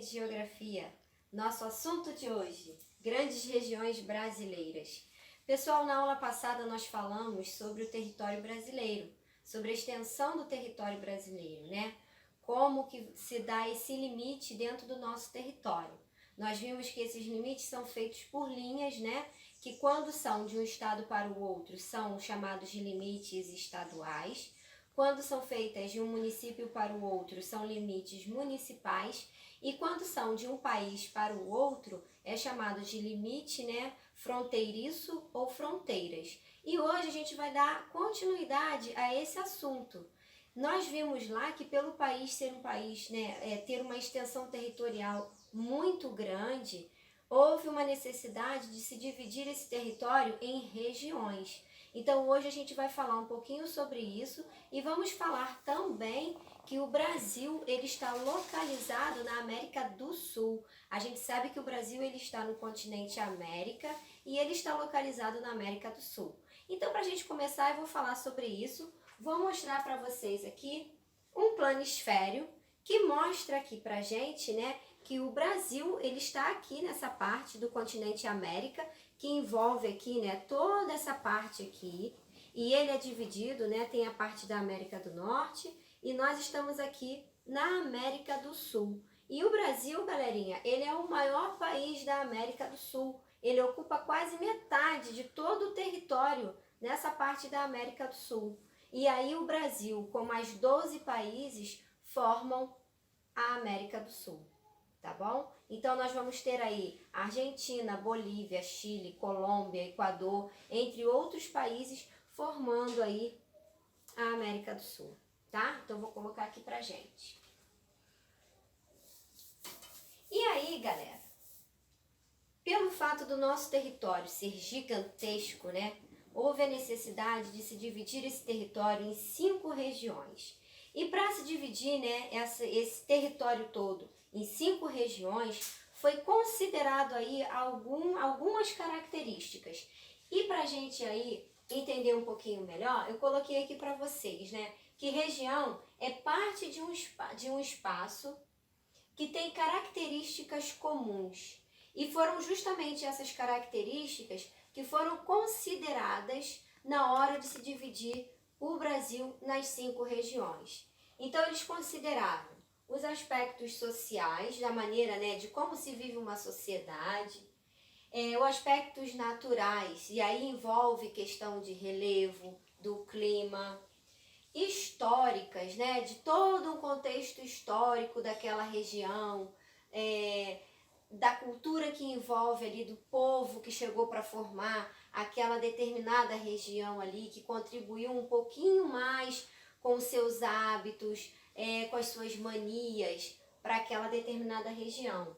de Geografia. Nosso assunto de hoje, grandes regiões brasileiras. Pessoal, na aula passada nós falamos sobre o território brasileiro, sobre a extensão do território brasileiro, né? Como que se dá esse limite dentro do nosso território. Nós vimos que esses limites são feitos por linhas, né? Que quando são de um estado para o outro são chamados de limites estaduais. Quando são feitas de um município para o outro, são limites municipais. E quando são de um país para o outro, é chamado de limite, né, fronteiriço ou fronteiras. E hoje a gente vai dar continuidade a esse assunto. Nós vimos lá que pelo país ser um país, né, ter uma extensão territorial muito grande, houve uma necessidade de se dividir esse território em regiões. Então hoje a gente vai falar um pouquinho sobre isso e vamos falar também que o Brasil ele está localizado na América do Sul. A gente sabe que o Brasil ele está no continente América e ele está localizado na América do Sul. Então para a gente começar eu vou falar sobre isso, vou mostrar para vocês aqui um planisfério que mostra aqui para a gente, né, que o Brasil ele está aqui nessa parte do continente América, que envolve aqui, né, toda essa parte aqui, e ele é dividido, né, tem a parte da América do Norte, e nós estamos aqui na América do Sul. E o Brasil, galerinha, ele é o maior país da América do Sul, ele ocupa quase metade de todo o território nessa parte da América do Sul. E aí o Brasil, com mais 12 países, formam a América do Sul. Tá bom? Então nós vamos ter aí Argentina, Bolívia, Chile, Colômbia, Equador, entre outros países, formando aí a América do Sul, tá? Então vou colocar aqui pra gente. E aí, galera, pelo fato do nosso território ser gigantesco, né? Houve a necessidade de se dividir esse território em 5 regiões. E para se dividir, né, esse território todo em 5 regiões, foi considerado aí algumas características. E para a gente aí entender um pouquinho melhor, eu coloquei aqui para vocês, né, que região é parte de um espaço que tem características comuns. E foram justamente essas características que foram consideradas na hora de se dividir o Brasil nas 5 regiões. Então eles consideraram os aspectos sociais, da maneira, né, de como se vive uma sociedade, os aspectos naturais, e aí envolve questão de relevo, do clima, históricas, né, de todo um contexto histórico daquela região, da cultura que envolve ali, do povo que chegou para formar aquela determinada região ali, que contribuiu um pouquinho mais com os seus hábitos, com as suas manias para aquela determinada região.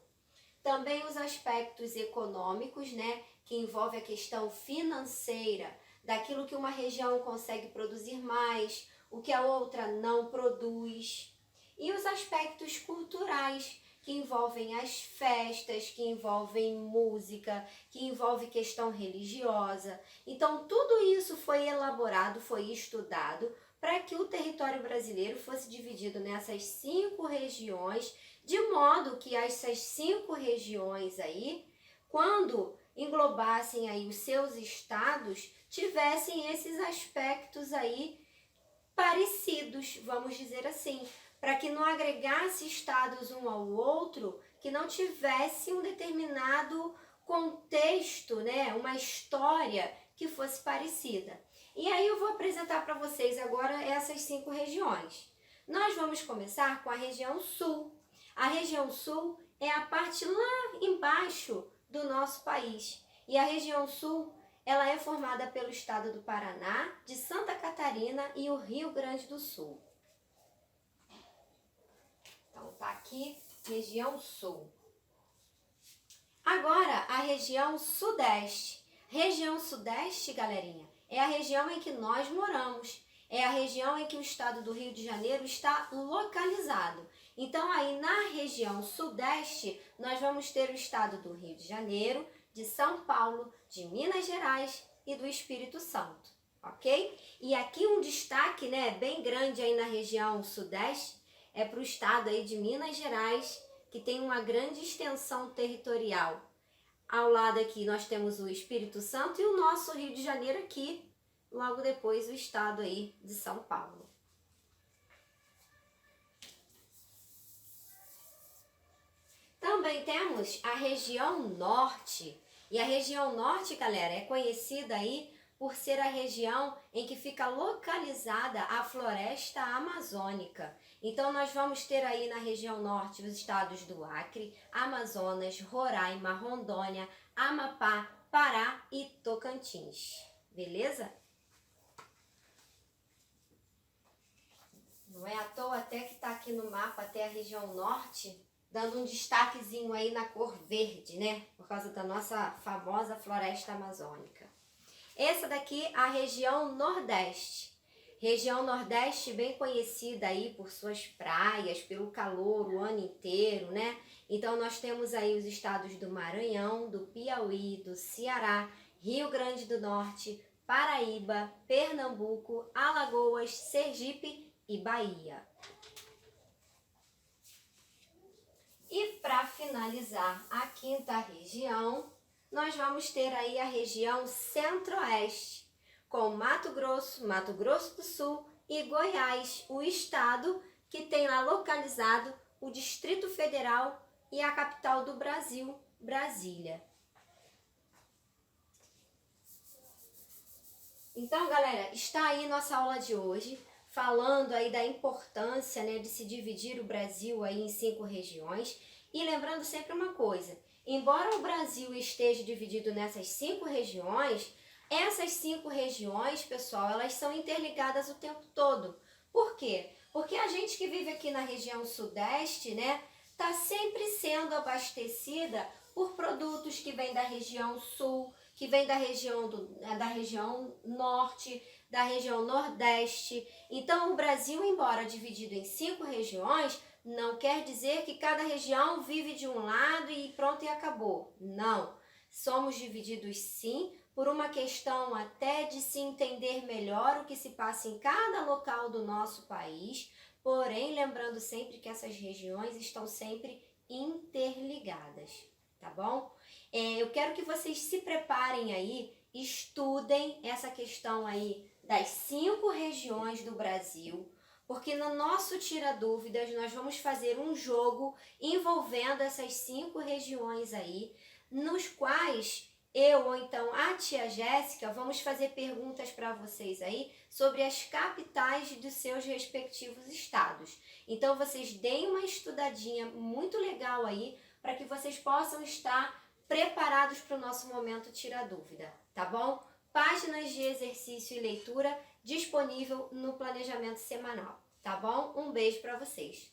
Também os aspectos econômicos, né, que envolve a questão financeira, daquilo que uma região consegue produzir mais, o que a outra não produz. E os aspectos culturais, que envolvem as festas, que envolvem música, que envolve questão religiosa. Então, tudo isso foi elaborado, foi estudado, para que o território brasileiro fosse dividido nessas 5 regiões, de modo que essas 5 regiões aí, quando englobassem aí os seus estados, tivessem esses aspectos aí parecidos, vamos dizer assim, para que não agregasse estados um ao outro, que não tivesse um determinado contexto, né, uma história que fosse parecida. E aí eu vou apresentar para vocês agora essas 5 regiões. Nós vamos começar com a região sul. A região sul é a parte lá embaixo do nosso país. E a região sul, ela é formada pelo estado do Paraná, de Santa Catarina e o Rio Grande do Sul. Então tá aqui, região sul. Agora a região sudeste. Região sudeste, galerinha, é a região em que nós moramos. É a região em que o estado do Rio de Janeiro está localizado. Então aí na região sudeste, nós vamos ter o estado do Rio de Janeiro, de São Paulo, de Minas Gerais e do Espírito Santo, ok? E aqui um destaque, né, bem grande aí na região sudeste, é para o estado aí de Minas Gerais, que tem uma grande extensão territorial. Ao lado aqui nós temos o Espírito Santo e o nosso Rio de Janeiro aqui, logo depois o estado aí de São Paulo. Também temos a região norte. E a região norte, galera, é conhecida aí por ser a região em que fica localizada a floresta amazônica. Então nós vamos ter aí na região norte os estados do Acre, Amazonas, Roraima, Rondônia, Amapá, Pará e Tocantins. Beleza? Não é à toa até que está aqui no mapa até a região norte, dando um destaquezinho aí na cor verde, né? Por causa da nossa famosa floresta amazônica. Essa daqui é a região nordeste. Região nordeste bem conhecida aí por suas praias, pelo calor o ano inteiro, né? Então nós temos aí os estados do Maranhão, do Piauí, do Ceará, Rio Grande do Norte, Paraíba, Pernambuco, Alagoas, Sergipe e Bahia. E para finalizar a quinta região, nós vamos ter aí a região centro-oeste, com Mato Grosso do Sul e Goiás, o estado que tem lá localizado o Distrito Federal e a capital do Brasil, Brasília. Então, galera, está aí nossa aula de hoje, falando aí da importância, né, de se dividir o Brasil aí em 5 regiões. E lembrando sempre uma coisa, embora o Brasil esteja dividido nessas 5 regiões, essas 5 regiões, pessoal, elas são interligadas o tempo todo. Por quê? Porque a gente que vive aqui na região sudeste, né, está sempre sendo abastecida por produtos que vêm da região sul, que vêm da região norte, da região nordeste. Então, o Brasil, embora dividido em 5 regiões, não quer dizer que cada região vive de um lado e pronto e acabou. Não. Somos divididos sim, por uma questão até de se entender melhor o que se passa em cada local do nosso país, porém lembrando sempre que essas regiões estão sempre interligadas, tá bom? Eu quero que vocês se preparem aí, estudem essa questão aí das 5 regiões do Brasil, porque no nosso Tira Dúvidas nós vamos fazer um jogo envolvendo essas 5 regiões aí, nos quais eu ou então a tia Jéssica vamos fazer perguntas para vocês aí sobre as capitais dos seus respectivos estados. Então vocês deem uma estudadinha muito legal aí para que vocês possam estar preparados para o nosso momento Tira Dúvida, tá bom? Páginas de exercício e leitura disponível no planejamento semanal, tá bom? Um beijo para vocês!